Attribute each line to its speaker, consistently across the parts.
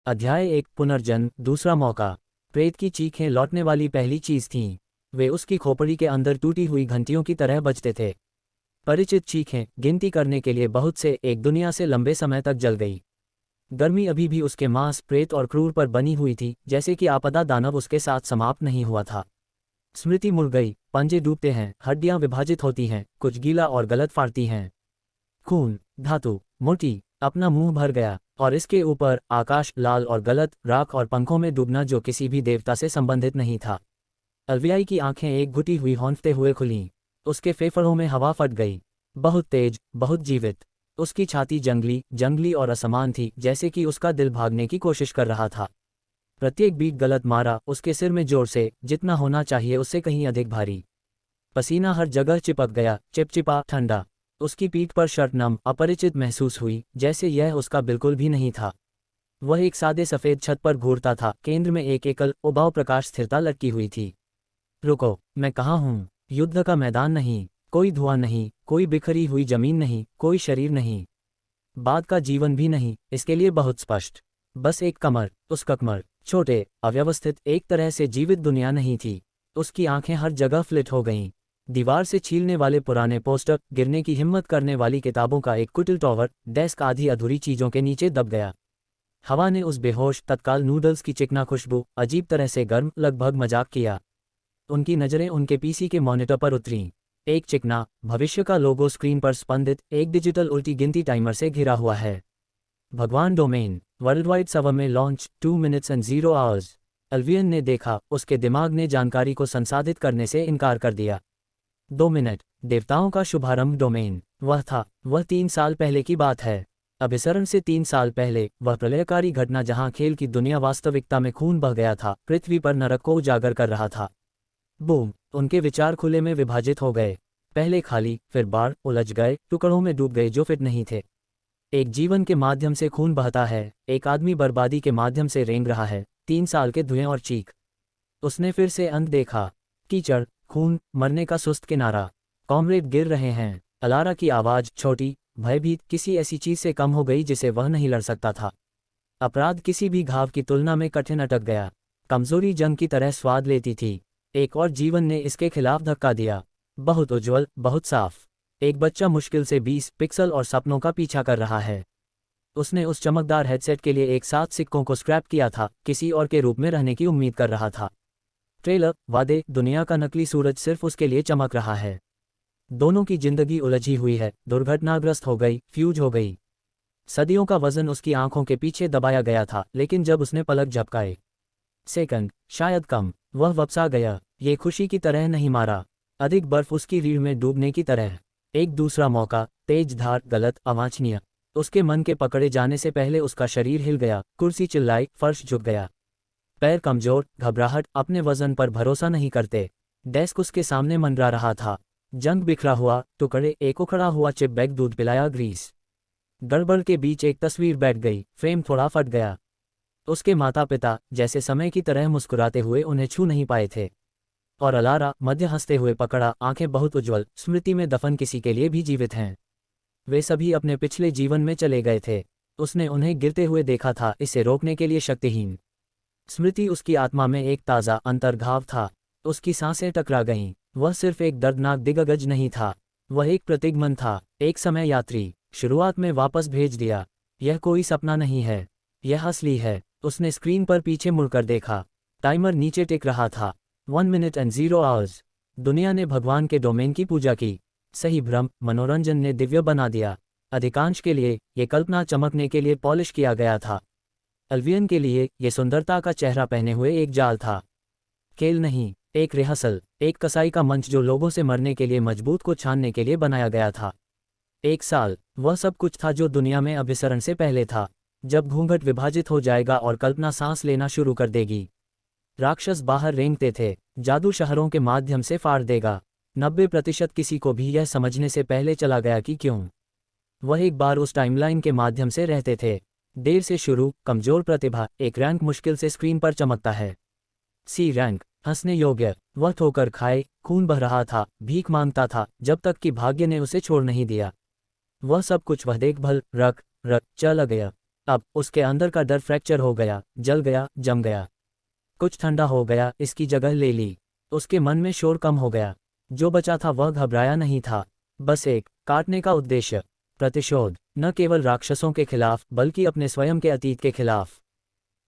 Speaker 1: अध्याय 1 पुनर्जन्म दूसरा मौका। प्रेत की चीखें लौटने वाली पहली चीज थीं। वे उसकी खोपड़ी के अंदर टूटी हुई घंटियों की तरह बजते थे। परिचित चीखें, गिनती करने के लिए बहुत से, एक दुनिया से लंबे समय तक जल गई। गर्मी अभी भी उसके मांस, प्रेत और क्रूर पर बनी हुई थी, जैसे कि आपदा दानव उसके साथ समाप्त नहीं हुआ था। स्मृति मुड़ गई, पंजे डूबते हैं, हड्डियां विभाजित होती हैं, कुछ गीला और गलत फाड़ती हैं। खून, धातु, मोटी, अपना मुंह भर गया, और इसके ऊपर आकाश, लाल और गलत, राख और पंखों में डूबना जो किसी भी देवता से संबंधित नहीं था। अल्वियाई की आंखें एक घुटी हुई हौंफते हुए खुलीं। उसके फेफड़ों में हवा फट गई। बहुत तेज, बहुत जीवित। उसकी छाती जंगली जंगली और असमान थी, जैसे कि उसका दिल भागने की कोशिश कर रहा था। प्रत्येक बीट गलत मारा, उसके सिर में जोर से, जितना होना चाहिए उससे कहीं अधिक भारी। पसीना हर जगह चिपक गया, चिपचिपा, ठंडा। उसकी पीठ पर शर्ट नम, अपरिचित महसूस हुई, जैसे यह उसका बिल्कुल भी नहीं था। वह एक सादे सफ़ेद छत पर घूरता था, केंद्र में एक एकल, उबाऊ प्रकाश स्थिरता लटकी हुई थी। रुको, मैं कहाँ हूँ? युद्ध का मैदान नहीं, कोई धुआं नहीं, कोई बिखरी हुई जमीन नहीं, कोई शरीर नहीं, बाद का जीवन भी नहीं, इसके लिए बहुत स्पष्ट। बस एक कमर, उसका कमर, छोटे, अव्यवस्थित, एक तरह से जीवित दुनिया नहीं थी। उसकी आंखें हर जगह फ्लिट हो गईं। दीवार से छीलने वाले पुराने पोस्टर, गिरने की हिम्मत करने वाली किताबों का एक कुटिल टॉवर, डेस्क आधी अधूरी चीजों के नीचे दब गया। हवा ने उस बेहोश, तत्काल नूडल्स की चिकना खुशबू, अजीब तरह से गर्म, लगभग मजाक किया। उनकी नज़रें उनके पीसी के मॉनिटर पर उतरीं। एक चिकना, भविष्य का लोगो स्क्रीन पर स्पंदित, एक डिजिटल उल्टी गिनती टाइमर से घिरा हुआ है। भगवान डोमेन, वर्ल्डवाइड सर्वर में लॉन्च, 2 मिनट्स एंड 0 आवर्स। अल्वियन ने देखा, उसके दिमाग ने जानकारी को संसाधित करने से इनकार कर दिया। 2 मिनट, देवताओं का शुभारंभ डोमेन, वह 3 साल पहले की बात है। अभिसरण से 3 साल पहले, वह प्रलयकारी घटना जहां खेल की दुनिया वास्तविकता में खून बह गया था, पृथ्वी पर नरक को उजागर कर रहा था। बूम, उनके विचार खुले में विभाजित हो गए। पहले खाली, फिर बाढ़, उलझ गए, टुकड़ों में डूब गए जो फिट नहीं थे। एक जीवन के माध्यम से खून बहता है, एक आदमी बर्बादी के माध्यम से रेंग रहा है, 3 साल के धुएं और चीख। उसने फिर से अंत देखा। कीचड़, खून, मरने का सुस्त किनारा। कॉमरेड गिर रहे हैं। अलारा की आवाज़, छोटी, भयभीत, किसी ऐसी चीज से कम हो गई जिसे वह नहीं लड़ सकता था। अपराध किसी भी घाव की तुलना में कठिन अटक गया। कमजोरी जंग की तरह स्वाद लेती थी। एक और जीवन ने इसके खिलाफ धक्का दिया। बहुत उज्ज्वल, बहुत साफ। एक बच्चा मुश्किल से 20 पिक्सल और सपनों का पीछा कर रहा है। उसने उस चमकदार हेडसेट के लिए एक साथ सिक्कों को स्क्रैप किया था, किसी और के रूप में रहने की उम्मीद कर रहा था। ट्रेलर, वादे, दुनिया का नकली सूरज सिर्फ उसके लिए चमक रहा है। दोनों की जिंदगी उलझी हुई है, दुर्घटनाग्रस्त हो गई, फ्यूज हो गई। सदियों का वजन उसकी आंखों के पीछे दबाया गया था, लेकिन जब उसने पलक झपकाए, सेकंड, शायद कम, वह वपसा गया। ये खुशी की तरह नहीं मारा, अधिक बर्फ उसकी रीढ़ में डूबने की तरह। एक दूसरा मौका, तेज धार, गलत, अवांछनीय। उसके मन के पकड़े जाने से पहले उसका शरीर हिल गया, कुर्सी चिल्लाई, फर्श झुक गया। पैर कमजोर, घबराहट, अपने वजन पर भरोसा नहीं करते। डेस्क उसके सामने मंडरा रहा था। जंग बिखरा हुआ, टुकड़े, एक उखड़ा हुआ चिप बैग, दूध पिलाया, ग्रीस। गड़बड़ के बीच एक तस्वीर बैठ गई, फ्रेम थोड़ा फट गया। उसके माता पिता, जैसे समय की तरह मुस्कुराते हुए, उन्हें छू नहीं पाए थे। और अलारा, मध्य हंसते हुए पकड़ा, आंखें बहुत उज्ज्वल, स्मृति में दफन किसी के लिए भी जीवित हैं। वे सभी अपने पिछले जीवन में चले गए थे। उसने उन्हें गिरते हुए देखा था, इसे रोकने के लिए शक्तिहीन। स्मृति उसकी आत्मा में एक ताज़ा अंतर्घाव था। उसकी सांसें टकरा गईं। वह सिर्फ एक दर्दनाक दिग्गज नहीं था, वह एक प्रतिगमन था, एक समय यात्री। शुरुआत में वापस भेज दिया। यह कोई सपना नहीं है, यह असली है। उसने स्क्रीन पर पीछे मुड़कर देखा। टाइमर नीचे टिक रहा था। 1 मिनट एंड 0 आवर्स। दुनिया ने भगवान के डोमेन की पूजा की। सही भ्रम, मनोरंजन ने दिव्य बना दिया। अधिकांश के लिए, ये कल्पना चमकने के लिए पॉलिश किया गया था। अल्वियन के लिए, ये सुंदरता का चेहरा पहने हुए एक जाल था। खेल नहीं, एक रिहर्सल, एक कसाई का मंच जो लोगों से मरने के लिए मजबूत को छानने के लिए बनाया गया था। 1 साल, वह सब कुछ था जो दुनिया में अभिसरण से पहले था। जब घूंघट विभाजित हो जाएगा और कल्पना सांस लेना शुरू कर देगी। राक्षस बाहर रेंगते थे, जादू शहरों के माध्यम से फाड़ देगा। 90% किसी को भी यह समझने से पहले चला गया कि क्यों। वह एक बार उस टाइमलाइन के माध्यम से रहते थे। देर से शुरू, कमजोर प्रतिभा, एक रैंक मुश्किल से स्क्रीन पर चमकता है। सी रैंक, हंसने योग्य। वह ठोकर खाए, खून बह रहा था, भीख मांगता था, जब तक कि भाग्य ने उसे छोड़ नहीं दिया। वह सब कुछ, वह देखभाल, रख चला गया। अब उसके अंदर का डर फ्रैक्चर हो गया, जल गया, जम गया। कुछ ठंडा हो गया, इसकी जगह ले ली। उसके मन में शोर कम हो गया। जो बचा था वह घबराया नहीं था, बस एक काटने का उद्देश्य, प्रतिशोध, न केवल राक्षसों के खिलाफ बल्कि अपने स्वयं के अतीत के खिलाफ,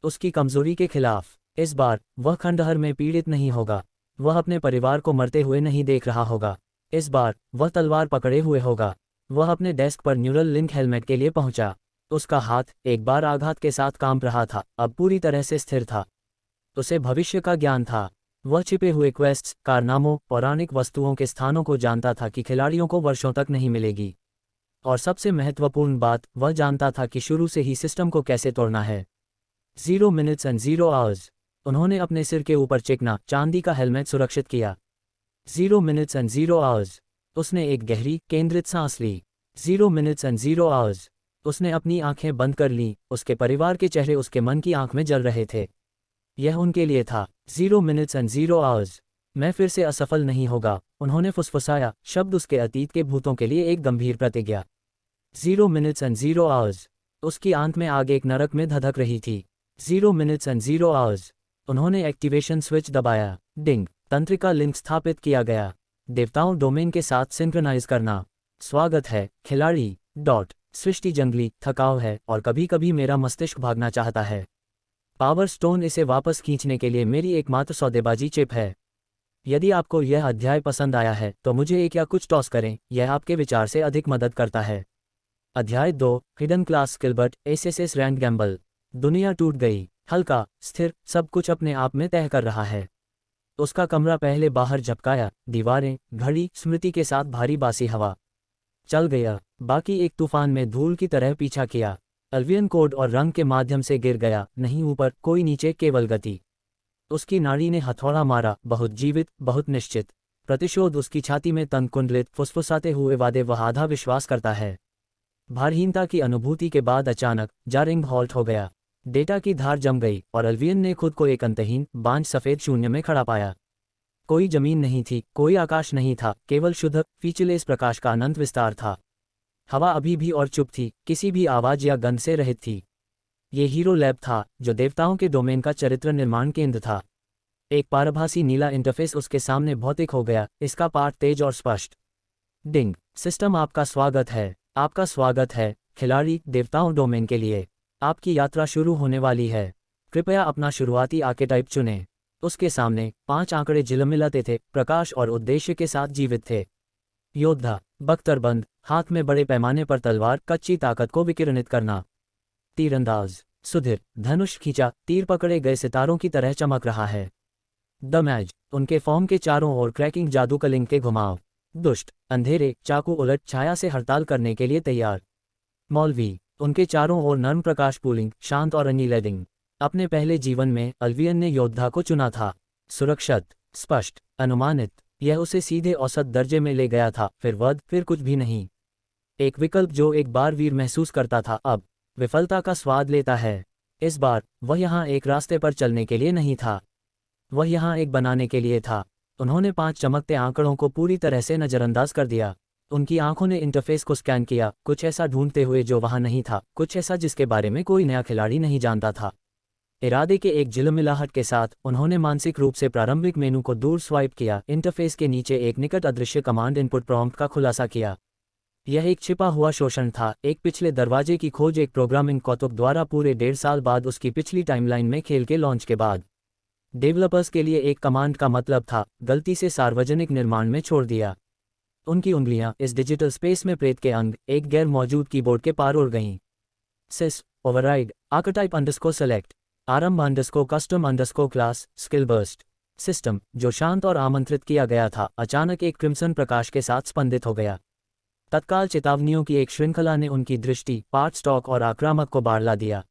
Speaker 1: उसकी कमजोरी के खिलाफ। इस बार वह खंडहर में पीड़ित नहीं होगा, वह अपने परिवार को मरते हुए नहीं देख रहा होगा। इस बार वह तलवार पकड़े हुए होगा। वह अपने डेस्क पर न्यूरल लिंक हेलमेट के लिए पहुंचा। उसका हाथ एक बार आघात के साथ कांप रहा था, अब पूरी तरह से स्थिर था। उसे भविष्य का ज्ञान था। वह छिपे हुए क्वेस्ट्स, कारनामों, पौराणिक वस्तुओं के स्थानों को जानता था कि खिलाड़ियों को वर्षों तक नहीं मिलेगी। और सबसे महत्वपूर्ण बात, वह जानता था कि शुरू से ही सिस्टम को कैसे तोड़ना है। 0 मिनट्स एंड 0 आवर्स। उन्होंने अपने सिर के ऊपर चिकना चांदी का हेलमेट सुरक्षित किया। 0 मिनट्स एंड 0 आवर्स। उसने एक गहरी, केंद्रित सांस ली। 0 मिनट्स एंड 0 आवर्स। उसने अपनी आंखें बंद कर लीं। उसके परिवार के चेहरे उसके मन की आंख में जल रहे थे। यह उनके लिए था। 0 मिनट्स एंड 0 आवर्स। मैं फिर से असफल नहीं होगा, उन्होंने फुसफुसाया, शब्द उसके अतीत के भूतों के लिए एक गंभीर प्रतिज्ञा। 0 मिनट्स एंड 0 आवर्स। उसकी आंत में आग एक नरक में धधक रही थी। 0 मिनट्स एंड 0 आवर्स। उन्होंने एक्टिवेशन स्विच दबाया। डिंग। तंत्रिका लिंक स्थापित किया गया। देवताओं डोमेन के साथ सिंक्रनाइज करना। स्वागत है खिलाड़ी। सृष्टि जंगली, थकाव है और कभी कभी मेरा मस्तिष्क भागना चाहता है। पावर स्टोन इसे वापस खींचने के लिए मेरी एकमात्र सौदेबाजी चिप है। यदि आपको यह अध्याय पसंद आया है तो मुझे एक या कुछ टॉस करें, यह आपके विचार से अधिक मदद करता है। अध्याय 2, हिडन क्लास स्किलबट एसएसएस रैंड गैम्बल। दुनिया टूट गई। हल्का, स्थिर, सब कुछ अपने आप में तय कर रहा है। उसका कमरा पहले बाहर झपकाया, दीवारें, घड़ी, स्मृति के साथ भारी बासी हवा। चल गया, बाकी एक तूफान में धूल की तरह पीछा किया। अल्वियन कोड और रंग के माध्यम से गिर गया, नहीं ऊपर, कोई नीचे, केवल गति। उसकी नाड़ी ने हथौड़ा मारा, बहुत जीवित, बहुत निश्चित। प्रतिशोध उसकी छाती में तंकुंडलित, फुसफुसाते हुए वादे वह आधा विश्वास करता है। भारहीनता की अनुभूति के बाद अचानक जारिंग हॉल्ट हो गया। डेटा की धार जम गई और अल्वियन ने खुद को एक अंतहीन, बांझ सफेद शून्य में खड़ा पाया। कोई जमीन नहीं थी, कोई आकाश नहीं था, केवल शुद्ध, फीचरलेस प्रकाश का अनंत विस्तार था। हवा अभी भी और चुप थी, किसी भी आवाज या गंध से रहित थी। ये हीरो लैब था, जो देवताओं के डोमेन का चरित्र निर्माण केंद्र था। एक पारभासी नीला इंटरफेस उसके सामने भौतिक हो गया, इसका पाठ तेज और स्पष्ट। डिंग। सिस्टम आपका स्वागत है। आपका स्वागत है खिलाड़ी, देवताओं डोमेन के लिए। आपकी यात्रा शुरू होने वाली है। कृपया अपना शुरुआती आर्केटाइप चुनें। उसके सामने 5 आंकड़े झिलमिलाते थे, प्रकाश और उद्देश्य के साथ जीवित थे। योद्धा, बख्तरबंद, हाथ में बड़े पैमाने पर तलवार, कच्ची ताकत को विकिरणित करना। तीरंदाज, सुधीर, धनुष खींचा, तीर पकड़े गए सितारों की तरह चमक रहा है। द मैज, उनके फॉर्म के चारों ओर क्रैकिंग जादू कलिंग के घुमाव। दुष्ट, अंधेरे, चाकू उलट, छाया से हड़ताल करने के लिए तैयार। मौलवी, उनके चारों ओर नर्म प्रकाश पूलिंग, शांत और अनिलेडिंग। अपने पहले जीवन में अल्वियन ने योद्धा को चुना था। सुरक्षित, स्पष्ट, अनुमानित। यह उसे सीधे औसत दर्जे में ले गया था, फिर वध, फिर कुछ भी नहीं। एक विकल्प जो एक बार वीर महसूस करता था, अब विफलता का स्वाद लेता है। इस बार वह यहाँ एक रास्ते पर चलने के लिए नहीं था, वह यहाँ एक बनाने के लिए था। उन्होंने 5 चमकते आंकड़ों को पूरी तरह से नजरअंदाज कर दिया। उनकी आंखों ने इंटरफेस को स्कैन किया, कुछ ऐसा ढूंढते हुए जो वहां नहीं था, कुछ ऐसा जिसके बारे में कोई नया खिलाड़ी नहीं जानता था। इरादे के एक झिलमिलाहट के साथ उन्होंने मानसिक रूप से प्रारंभिक मेनू को दूर स्वाइप किया, इंटरफेस के नीचे एक निकट अदृश्य कमांड इनपुट प्रॉम्प्ट का खुलासा किया। यह एक छिपा हुआ शोषण था, एक पिछले दरवाजे की खोज, एक प्रोग्रामिंग कौतुक द्वारा पूरे 1.5 साल बाद उसकी पिछली टाइमलाइन में खेल के लॉन्च के बाद। डेवलपर्स के लिए एक कमांड का मतलब था, गलती से सार्वजनिक निर्माण में छोड़ दिया। उनकी उंगलियां इस डिजिटल स्पेस में प्रेत के अंग, एक गैर मौजूद कीबोर्ड के पार उड़ गईं। सिस, ओवरराइड, आर्केटाइप अंडरस्कोर सेलेक्ट, आरंभ underscore custom underscore class, skill burst. System, जो शांत और आमंत्रित किया गया था, अचानक एक क्रिम्सन प्रकाश के साथ स्पंदित हो गया। तत्काल चेतावनियों की एक श्रृंखला ने उनकी दृष्टि, पार्ट स्टॉक और आक्रामक को बाढ़ ला दिया।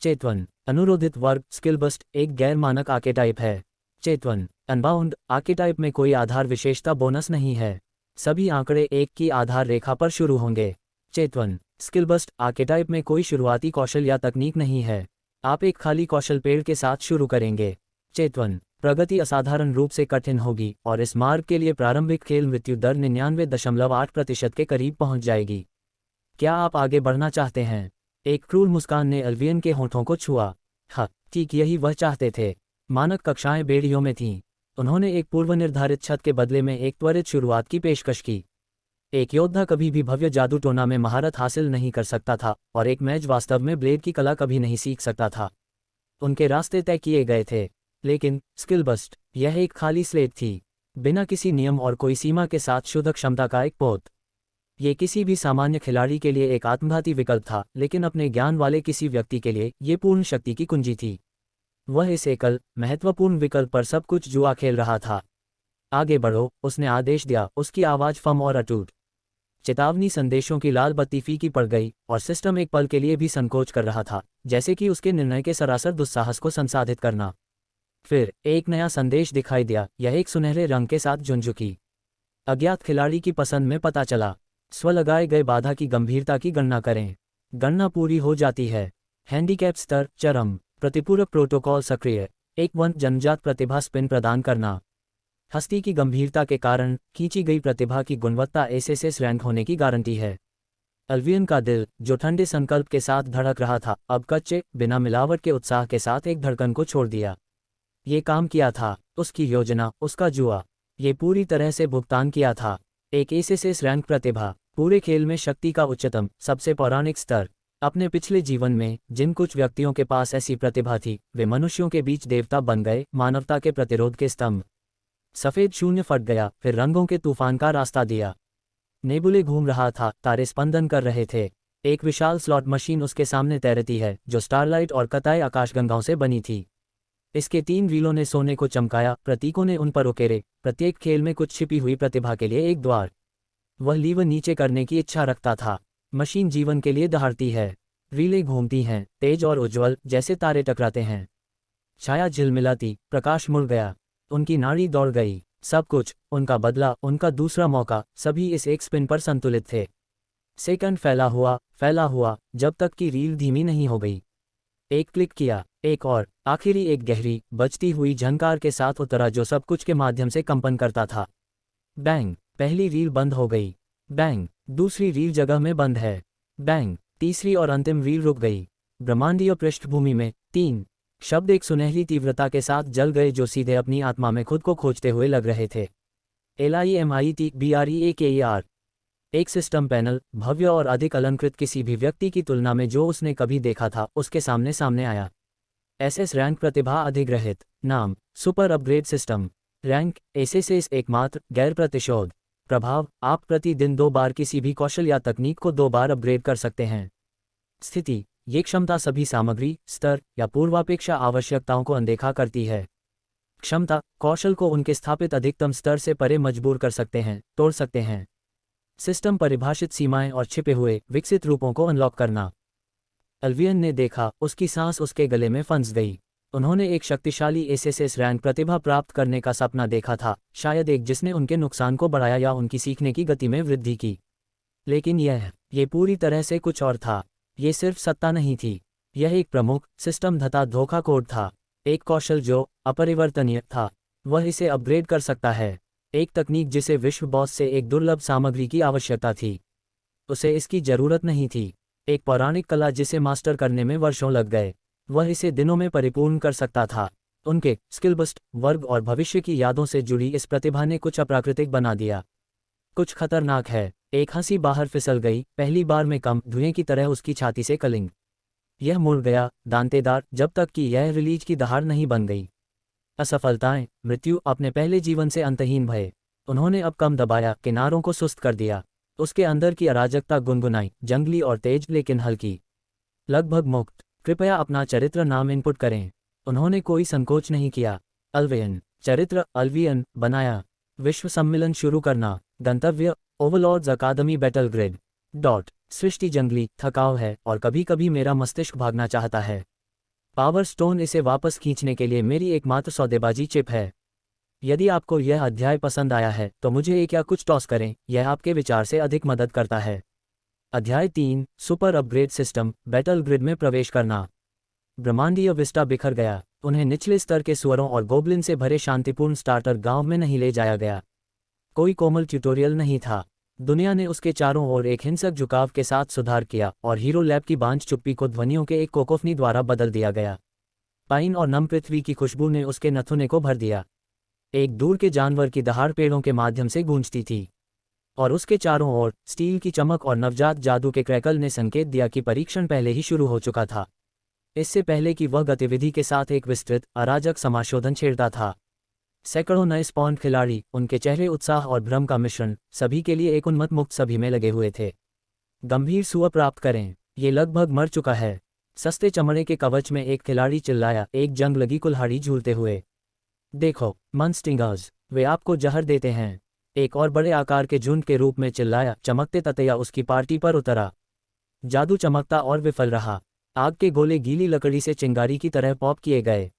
Speaker 1: चेतवन, अनुरोधित वर्ग, स्किलबस्ट, एक गैर मानक आर्केटाइप है। चेतवन, अनबाउंड, आर्केटाइप में कोई आधार विशेषता बोनस नहीं है। सभी आंकड़े एक की आधार रेखा पर शुरू होंगे। चेतवन, स्किलबस्ट, आर्केटाइप में कोई शुरुआती कौशल या तकनीक नहीं है। आप एक खाली कौशल पेड़ के साथ शुरू करेंगे। चेतवन, प्रगति असाधारण रूप से कठिन होगी और इस मार्ग के लिए प्रारंभिक खेल मृत्यु दर 99.8% के करीब पहुंच जाएगी। क्या आप आगे बढ़ना चाहते हैं? एक क्रूर मुस्कान ने अल्वियन के होठों को छुआ। हाँ, ठीक यही वह चाहते थे। मानक कक्षाएं बेड़ियों में थीं। उन्होंने एक पूर्वनिर्धारित छत के बदले में एक त्वरित शुरुआत की पेशकश की। एक योद्धा कभी भी भव्य जादू टोना में महारत हासिल नहीं कर सकता था, और एक मैज वास्तव में ब्लेड की कला कभी नहीं सीख सकता था। उनके रास्ते तय किए गए थे, लेकिन स्किल बस्ट, यह एक खाली स्लेट थी, बिना किसी नियम और कोई सीमा के साथ शुद्ध क्षमता का एक पोत। ये किसी भी सामान्य खिलाड़ी के लिए एक आत्मघाती विकल्प था, लेकिन अपने ज्ञान वाले किसी व्यक्ति के लिए ये पूर्ण शक्ति की कुंजी थी। वह इस एकल, महत्वपूर्ण विकल्प पर सब कुछ जुआ खेल रहा था। आगे बढ़ो, उसने आदेश दिया, उसकी आवाज़ फम और अटूट। चेतावनी संदेशों की लाल बत्ती फीकी पड़ गई, और सिस्टम एक पल के लिए भी संकोच कर रहा था, जैसे कि उसके निर्णय के सरासर दुस्साहस को संसाधित करना। फिर एक नया संदेश दिखाई दिया, यह एक सुनहरे रंग के साथ झुंझुकी। अज्ञात खिलाड़ी की पसंद में पता चला। स्व लगाए गए बाधा की गंभीरता की गणना करें। गणना पूरी हो जाती है। हैंडीकैप स्तर चरम। प्रतिपूरक प्रोटोकॉल सक्रिय। एक वन जन्मजात प्रतिभा स्पिन प्रदान करना। हस्ती की गंभीरता के कारण खींची गई प्रतिभा की गुणवत्ता एसएसएस रैंक होने की गारंटी है। अल्वियन का दिल, जो ठंडे संकल्प के साथ धड़क रहा था, अब कच्चे, बिना मिलावट के उत्साह के साथ एक धड़कन को छोड़ दिया। ये काम किया था, उसकी योजना, उसका जुआ। ये पूरी तरह से भुगतान किया था। एक एसएसएस रैंक प्रतिभा, पूरे खेल में शक्ति का उच्चतम, सबसे पौराणिक स्तर। अपने पिछले जीवन में जिन कुछ व्यक्तियों के पास ऐसी प्रतिभा थी, वे मनुष्यों के बीच देवता बन गए, मानवता के प्रतिरोध के स्तंभ। सफ़ेद शून्य फट गया, फिर रंगों के तूफान का रास्ता दिया। नेबुले घूम रहा था, तारे स्पंदन कर रहे थे। एक विशाल स्लॉट मशीन उसके सामने तैरती है, जो स्टारलाइट और कताई आकाशगंगाओं से बनी थी। इसके 3 व्हीलों ने सोने को चमकाया, प्रतीकों ने उन पर उकेरे, प्रत्येक खेल में कुछ छिपी हुई प्रतिभा के लिए एक द्वार। वह लीवर नीचे करने की इच्छा रखता था। मशीन जीवन के लिए दहाड़ती है। रीलें घूमती हैं, तेज और उज्ज्वल, जैसे तारे टकराते हैं। छाया झिलमिलाती, प्रकाश मुड़ गया। उनकी नाड़ी दौड़ गई। सब कुछ, उनका बदला, उनका दूसरा मौका, सभी इस एक स्पिन पर संतुलित थे। सेकंड फैला हुआ, जब तक कि रील धीमी नहीं हो गई। एक क्लिक किया, एक और, आखिरी एक गहरी, बजती हुई झनकार के साथ उतरा जो सब कुछ के माध्यम से कंपन करता था। बैंग, पहली रील बंद हो गई। बैंग, दूसरी रील जगह में बंद है। बैंग, तीसरी और अंतिम रील रुक गई। ब्रह्मांडीय पृष्ठभूमि में 3 शब्द एक सुनहरी तीव्रता के साथ जल गए, जो सीधे अपनी आत्मा में खुद को खोजते हुए लग रहे थे। LIMITBREAKER। एक सिस्टम पैनल, भव्य और अधिक अलंकृत किसी भी व्यक्ति की तुलना में जो उसने कभी देखा था, उसके सामने आया। SS रैंक प्रतिभा अधिग्रहित। नाम, super upgrade system. Rank, SSS एकमात्र, गैर प्रतिशोध। प्रभाव, आप प्रतिदिन 2 बार किसी भी कौशल या तकनीक को 2 बार अपग्रेड कर सकते हैं। स्थिति, ये क्षमता सभी सामग्री, स्तर या पूर्वापेक्षा आवश्यकताओं को अनदेखा करती है। क्षमता, कौशल को उनके स्थापित अधिकतम स्तर से परे मजबूर कर सकते हैं, तोड़ सकते हैं। सिस्टम परिभाषित सीमाएं और छिपे हुए, विकसित रूपों को अनलॉक करना। अल्वियन ने देखा, उसकी सांस उसके गले में फंस गई। उन्होंने एक शक्तिशाली एसएसएस रैंक प्रतिभा प्राप्त करने का सपना देखा था, शायद एक जिसने उनके नुकसान को बढ़ाया या उनकी सीखने की गति में वृद्धि की। लेकिन ये पूरी तरह से कुछ और था। ये सिर्फ सत्ता नहीं थी, यह एक प्रमुख, सिस्टम धता धोखा कोड था। एक कौशल जो अपरिवर्तनीय था। वह इसे अपग्रेड कर सकता है। एक तकनीक जिसे विश्व बॉस से एक दुर्लभ सामग्री की आवश्यकता थी। उसे इसकी जरूरत नहीं थी। एक पौराणिक कला जिसे मास्टर करने में वर्षों लग गए, वह इसे दिनों में परिपूर्ण कर सकता था। उनके स्किलबस्ट वर्ग और भविष्य की यादों से जुड़ी इस प्रतिभा ने कुछ अप्राकृतिक बना दिया। कुछ खतरनाक है। एक हंसी बाहर फिसल गई, पहली बार में कम धुएं की तरह उसकी छाती से कलिंग। यह मुड़ गया, दांतेदार, जब तक कि यह रिलीज की दहाड़ नहीं बन गई। असफलताएं, मृत्यु, अपने पहले जीवन से अंतहीन भय। उन्होंने अब कम दबाया, किनारों को सुस्त कर दिया। उसके अंदर की अराजकता गुनगुनाई, जंगली और तेज, लेकिन हल्की, लगभग मुक्त। कृपया अपना चरित्र नाम इनपुट करें। उन्होंने कोई संकोच नहीं किया। अल्वियन। चरित्र, अल्वियन, बनाया। विश्व सम्मेलन शुरू करना। गंतव्य, ओवरलॉर्ड्स अकादमी बैटल ग्रिड। सृष्टि जंगली, थकाऊ है, और कभी कभी मेरा मस्तिष्क भागना चाहता है। पावर स्टोन इसे वापस खींचने के लिए मेरी एकमात्र सौदेबाजी चिप है। यदि आपको यह अध्याय पसंद आया है तो मुझे एक या कुछ टॉस करें, यह आपके विचार से अधिक मदद करता है। अध्याय 3, super upgrade system, battle grid में प्रवेश करना। ब्रह्मांडीय विस्टा बिखर गया। उन्हें निचले स्तर के सुअरों और गोब्लिन से भरे शांतिपूर्ण स्टार्टर गांव में नहीं ले जाया गया। कोई कोमल ट्यूटोरियल नहीं था। दुनिया ने उसके चारों ओर एक हिंसक झुकाव के साथ सुधार किया और हीरो लैब की बांझ चुप्पी को ध्वनियों के एक कोकोफनी द्वारा बदल दिया गया। पाइन और नम पृथ्वी की खुशबू ने उसके नथुने को भर दिया। एक दूर के जानवर की दहाड़ पेड़ों के माध्यम से गूंजती थी और उसके चारों ओर स्टील की चमक और नवजात जादू के क्रैकल ने संकेत दिया कि परीक्षण पहले ही शुरू हो चुका था। इससे पहले कि वह गतिविधि के साथ एक विस्तृत अराजक समाशोधन छेड़ता था। सैकड़ों नए स्पॉन्ड खिलाड़ी, उनके चेहरे उत्साह और भ्रम का मिश्रण, सभी के लिए एक उन्मत्त मुक्त सभी में लगे हुए थे। गंभीर सुअ प्राप्त करें, ये लगभग मर चुका है। सस्ते चमड़े के कवच में एक खिलाड़ी चिल्लाया, एक जंग लगी कुल्हाड़ी झूलते हुए। देखो मॉन्स्टिंगर्स, वे आपको जहर देते हैं। एक और बड़े आकार के झुंड के रूप में चिल्लाया, चमकते ततैया उसकी पार्टी पर उतरा। जादू चमकता और विफल रहा। आग के गोले गीली लकड़ी से चिंगारी की तरह पॉप किए गए।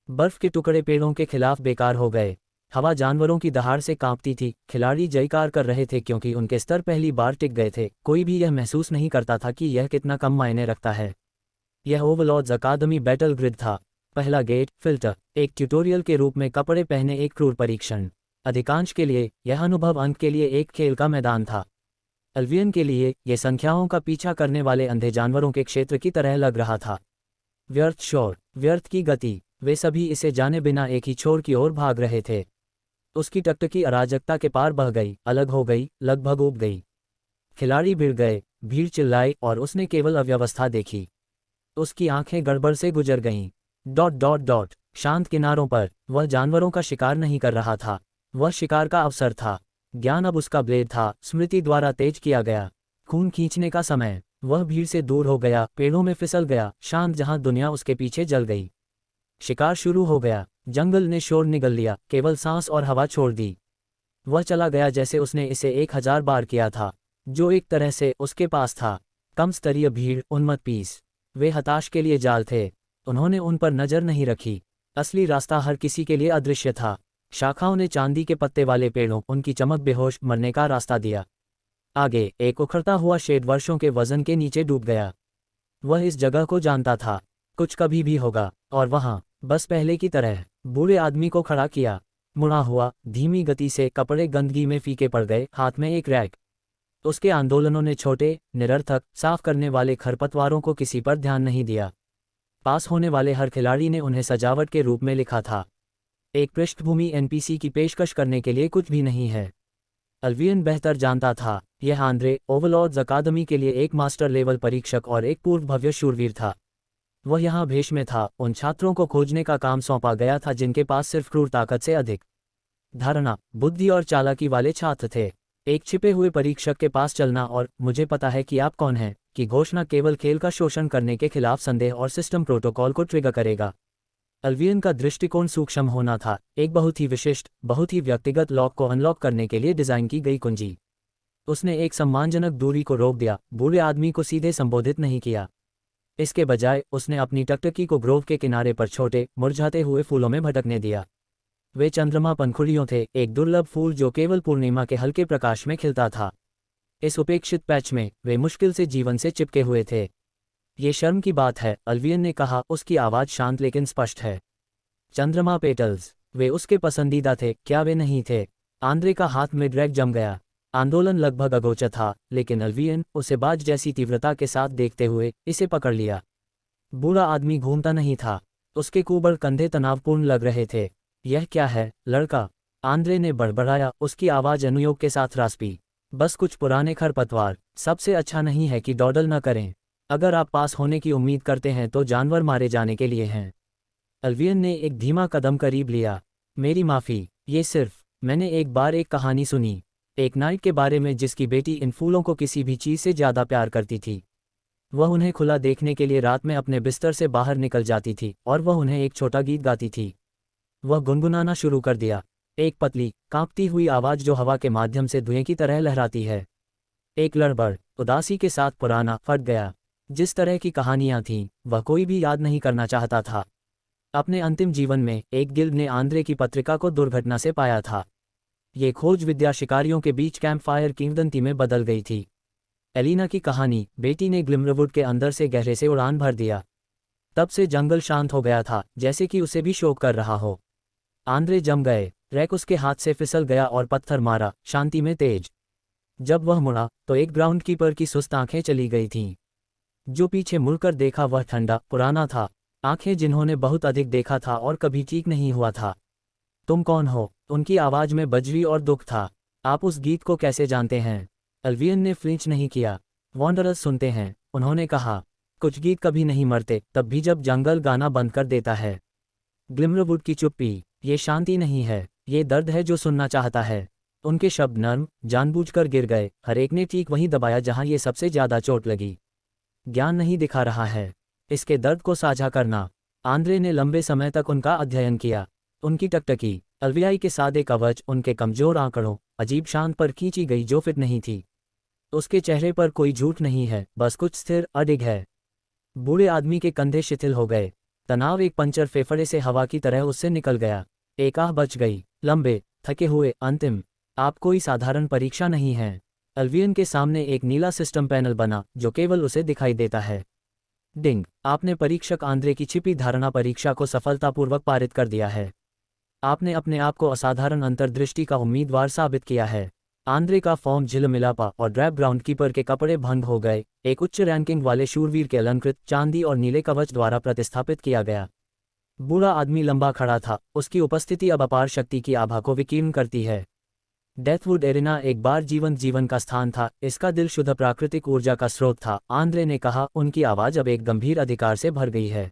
Speaker 1: बर्फ के टुकड़े पेड़ों के खिलाफ बेकार हो गए। हवा जानवरों की दहाड़ से कांपती थी। खिलाड़ी जयकार कर रहे थे क्योंकि उनके स्तर पहली बार टिक गए थे। कोई भी यह महसूस नहीं करता था कि यह कितना कम मायने रखता है। यह ओवरलॉर्ड्स अकादमी बैटल ग्रिड था। पहला गेट, फिल्टर, एक ट्यूटोरियल के रूप में कपड़े पहने एक क्रूर परीक्षण। अधिकांश के लिए यह अनुभव अंत के लिए एक खेल का मैदान था। अल्वियन के लिए यह संख्याओं का पीछा करने वाले अंधे जानवरों के क्षेत्र की तरह लग रहा था। व्यर्थ शोर, व्यर्थ की गति, वे सभी इसे जाने बिना एक ही छोर की ओर भाग रहे थे। उसकी टकटकी अराजकता के पार बह गई, अलग हो गई, लगभग उब गई। खिलाड़ी भिड़ गए, भीड़ चिल्लाई और उसने केवल अव्यवस्था देखी। उसकी आंखें गड़बड़ से गुजर गईं। Dot dot dot. शांत किनारों पर वह जानवरों का शिकार नहीं कर रहा था, वह शिकार का अवसर था। ज्ञान अब उसका ब्लेड था, स्मृति द्वारा तेज किया गया। खून खींचने का समय। वह भीड़ से दूर हो गया, पेड़ों में फिसल गया, शांत जहां दुनिया उसके पीछे जल गई। शिकार शुरू हो गया। जंगल ने शोर निगल लिया, केवल सांस और हवा छोड़ दी। वह चला गया जैसे उसने इसे 1000 बार किया था, जो एक तरह से उसके पास था। कम स्तरीय भीड़, उन्मत्त पीस। वे हताश के लिए जाल थे। उन्होंने उन पर नजर नहीं रखी। असली रास्ता हर किसी के लिए अदृश्य था। शाखाओं ने चांदी के पत्ते वाले पेड़ों, उनकी चमक बेहोश मरने का रास्ता दिया। आगे एक उखड़ता हुआ शेड वर्षों के वजन के नीचे डूब गया। वह इस जगह को जानता था, कुछ कभी भी होगा। और वहां बस पहले की तरह बूढ़े आदमी को खड़ा किया। मुड़ा हुआ, धीमी गति से, कपड़े गंदगी में फीके पड़ गए, हाथ में एक रैक। उसके आंदोलनों ने छोटे, निरर्थक, साफ करने वाले खरपतवारों को किसी पर ध्यान नहीं दिया। पास होने वाले हर खिलाड़ी ने उन्हें सजावट के रूप में लिखा था। एक पृष्ठभूमि एनपीसी की पेशकश करने के लिए कुछ भी नहीं है। अल्वियन बेहतर जानता था, यह आंद्रे ओवरलॉर्ड्स अकादमी के लिए एक मास्टर लेवल परीक्षक और एक पूर्व भव्य शूरवीर था। वह यहाँ भेष में था, उन छात्रों को खोजने का काम सौंपा गया था जिनके पास सिर्फ क्रूर ताकत से अधिक धारणा, बुद्धि और चालाकी वाले छात्र थे। एक छिपे हुए परीक्षक के पास चलना और मुझे पता है कि आप कौन हैं की घोषणा केवल खेल का शोषण करने के खिलाफ संदेह और सिस्टम प्रोटोकॉल को ट्रिगर करेगा। अल्वियन का दृष्टिकोण सूक्ष्म होना था, एक बहुत ही विशिष्ट, बहुत ही व्यक्तिगत लॉक को अनलॉक करने के लिए डिजाइन की गई कुंजी। उसने एक सम्मानजनक दूरी को रोक दिया, बूढ़े आदमी को सीधे संबोधित नहीं किया। इसके बजाय उसने अपनी टकटकी को ग्रोव के किनारे पर छोटे, मुरझाते हुए फूलों में भटकने दिया। वे चंद्रमा पंखुड़ियों थे, एक दुर्लभ फूल जो केवल पूर्णिमा के हल्के प्रकाश में खिलता था। इस उपेक्षित पैच में वे मुश्किल से जीवन से चिपके हुए थे। ये शर्म की बात है, अल्वियन ने कहा, उसकी आवाज़ शांत लेकिन स्पष्ट है। चंद्रमा पेटल्स, वे उसके पसंदीदा थे, क्या वे नहीं थे? आंद्रे का हाथ में ड्रैग जम गया। आंदोलन लगभग अगोचर था, लेकिन अल्वियन उसे बाज जैसी तीव्रता के साथ देखते हुए इसे पकड़ लिया। बूढ़ा आदमी घूमता नहीं था, उसके कुबड़ कंधे तनावपूर्ण लग रहे थे। यह क्या है, लड़का? आंद्रे ने बड़बड़ाया, उसकी आवाज़ अनुयोग के साथ रास्पी। बस कुछ पुराने खरपतवार। सबसे अच्छा नहीं है कि डॉडल न करें। अगर आप पास होने की उम्मीद करते हैं तो जानवर मारे जाने के लिए हैं। अल्वियन ने एक धीमा कदम करीब लिया। मेरी माफ़ी, ये सिर्फ, मैंने एक बार एक कहानी सुनी, एक नाइट के बारे में जिसकी बेटी इन फूलों को किसी भी चीज़ से ज़्यादा प्यार करती थी। वह उन्हें खुला देखने के लिए रात में अपने बिस्तर से बाहर निकल जाती थी और वह उन्हें एक छोटा गीत गाती थी। वह गुनगुनाना शुरू कर दिया, एक पतली, कांपती हुई आवाज़ जो हवा के माध्यम से धुएं की तरह लहराती है। एक लड़बड़, उदासी के साथ पुराना, फट गया। जिस तरह की कहानियाँ थीं, वह कोई भी याद नहीं करना चाहता था। अपने अंतिम जीवन में एक गिल्ड ने आंद्रे की पत्रिका को दुर्घटना से पाया था। ये खोज विद्या शिकारियों के बीच कैंप फायर किंवदंती में बदल गई थी। एलिना की कहानी, बेटी ने ग्लिमरवुड के अंदर से गहरे से उड़ान भर दिया। तब से जंगल शांत हो गया था, जैसे कि उसे भी शोक कर रहा हो। आंद्रे जम गए, रैक उसके हाथ से फिसल गया और पत्थर मारा, शांति में तेज। जब वह मुड़ा तो एक ग्राउंडकीपर की सुस्त आंखें चली गई थीं। जो पीछे मुड़कर देखा वह ठंडा पुराना था, आंखें जिन्होंने बहुत अधिक देखा था और कभी ठीक नहीं हुआ था। तुम कौन हो? उनकी आवाज में बजरी और दुख था। आप उस गीत को कैसे जानते हैं? अल्वियन ने फ्लिंच नहीं किया। वॉन्डरर्स सुनते हैं, उन्होंने कहा। कुछ गीत कभी नहीं मरते, तब भी जब जंगल गाना बंद कर देता है। ग्लिमरवुड की चुप्पी, ये शांति नहीं है, ये दर्द है जो सुनना चाहता है। उनके शब्द नर्म, जानबूझकर गिर गए, हर एक ने ठीक वहीं दबाया जहां ये सबसे ज्यादा चोट लगी। ज्ञान नहीं दिखा रहा है, इसके दर्द को साझा करना। आंद्रे ने लंबे समय तक उनका अध्ययन किया। उनकी टकटकी, अलवियाई के सादे कवच, उनके कमजोर आंकड़ों, अजीब शांत पर खींची गई जो फिट नहीं थी। उसके चेहरे पर कोई झूठ नहीं है, बस कुछ स्थिर अडिग है। बूढ़े आदमी के कंधे शिथिल हो गए। तनाव एक पंचर फेफड़े से हवा की तरह उससे निकल गया। एक आह बच गई। लंबे, थके हुए, अंतिम। आप कोई साधारण परीक्षा नहीं हैं। अल्वियन के सामने एक नीला सिस्टम पैनल बना जो केवल उसे दिखाई देता है। डिंग, आपने परीक्षक आंद्रे की छिपी धारणा परीक्षा को सफलतापूर्वक पारित कर दिया है। आपने अपने आप को असाधारण अंतर्दृष्टि का उम्मीदवार साबित किया है। आंद्रे का फॉर्म झिलमिलापा और ड्रैब ग्राउंडकीपर के कपड़े भंग हो गए, एक उच्च रैंकिंग वाले शूरवीर के अलंकृत चांदी और नीले कवच द्वारा प्रतिस्थापित किया गया। बूढ़ा आदमी लंबा खड़ा था, उसकी उपस्थिति अब अपार शक्ति की आभा को विकीर्ण करती है। डेथवुड एरिना एक बार जीवंत जीवन का स्थान था, इसका दिल शुद्ध प्राकृतिक ऊर्जा का स्रोत था, आंद्रे ने कहा। उनकी आवाज अब एक गंभीर अधिकार से भर गई है।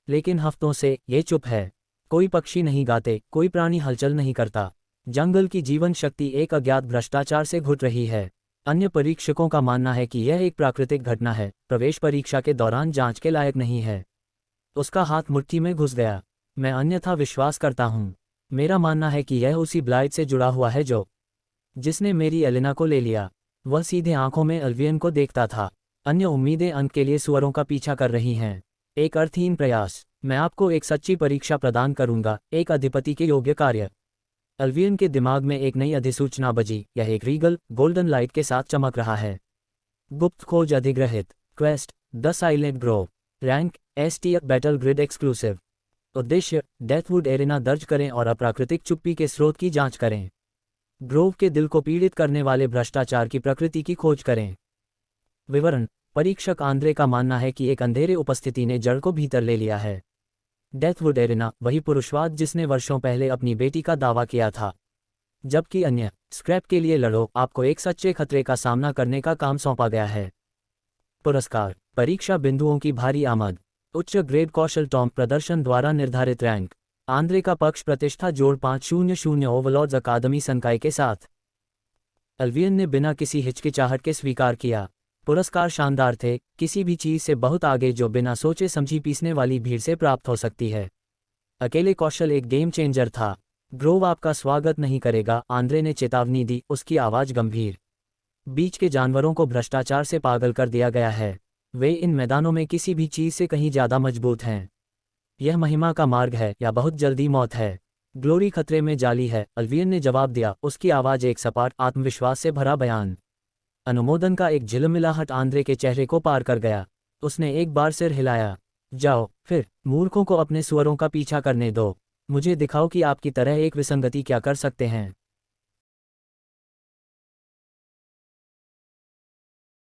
Speaker 1: लेकिन हफ्तों से ये चुप है। कोई पक्षी नहीं गाते, कोई प्राणी हलचल नहीं करता। जंगल की जीवन शक्ति एक अज्ञात भ्रष्टाचार से घुट रही है। अन्य परीक्षकों का मानना है कि यह एक प्राकृतिक घटना है, प्रवेश परीक्षा के दौरान जांच के लायक नहीं है। उसका हाथ मुट्ठी में घुस गया। मैं अन्यथा विश्वास करता हूँ। मेरा मानना है कि यह उसी ब्लाइट से जुड़ा हुआ है जिसने मेरी एलेना को ले लिया। वह सीधे आंखों में अल्वियन को देखता था। अन्य उम्मीदें अंत के लिए सुअरों का पीछा कर रही हैं। एक अर्थहीन प्रयास। मैं आपको एक सच्ची परीक्षा प्रदान करूंगा, एक अधिपति के योग्य कार्य। अल्वियन के दिमाग में एक नई अधिसूचना बजी, यह एक रीगल गोल्डन लाइट के साथ चमक रहा है। गुप्त खोज अधिग्रहित। Quest the silent Grove. Rank STF battle grid exclusive. उद्देश्य डेथवुड एरिना दर्ज करें और अप्राकृतिक चुप्पी के स्रोत की जांच करें। ग्रोव के दिल को पीड़ित करने वाले भ्रष्टाचार की प्रकृति की खोज करें। विवरण। परीक्षक आंद्रे का मानना है कि एक अंधेरे उपस्थिति ने जड़ को भीतर ले लिया है। डेथवुड एरिना वही पुरुषवाद जिसने वर्षों पहले अपनी बेटी का दावा किया था। जबकि अन्य, स्क्रैप के लिए लड़ो, आपको एक सच्चे खतरे का सामना करने का काम सौंपा गया है। पुरस्कार। परीक्षा बिंदुओं की भारी आमद। उच्च ग्रेड कौशल टॉम प्रदर्शन द्वारा निर्धारित रैंक। आंद्रे का पक्ष प्रतिष्ठा जोड़ 500 ओवरलॉर्ड्स अकादमी संकाय के साथ। अल्वियन ने बिना किसी हिचकिचाहट के स्वीकार किया। पुरस्कार शानदार थे, किसी भी चीज से बहुत आगे जो बिना सोचे समझी पीसने वाली भीड़ से प्राप्त हो सकती है। अकेले कौशल एक गेम चेंजर था। ग्रोव आपका स्वागत नहीं करेगा, आंद्रे ने चेतावनी दी, उसकी आवाज गंभीर। बीच के जानवरों को भ्रष्टाचार से पागल कर दिया गया है। वे इन मैदानों में किसी भी चीज से कहीं ज्यादा मजबूत हैं। यह महिमा का मार्ग है या बहुत जल्दी मौत है। ग्लोरी खतरे में जाली है, अल्वियन ने जवाब दिया, उसकी आवाज एक सपाट आत्मविश्वास से भरा बयान। अनुमोदन का एक झिलमिलाहट आंद्रे के चेहरे को पार कर गया। उसने एक बार सिर हिलाया। जाओ, फिर मूर्खों को अपने सुअरों का पीछा करने दो। मुझे दिखाओ कि आपकी तरह एक विसंगति क्या कर सकते हैं।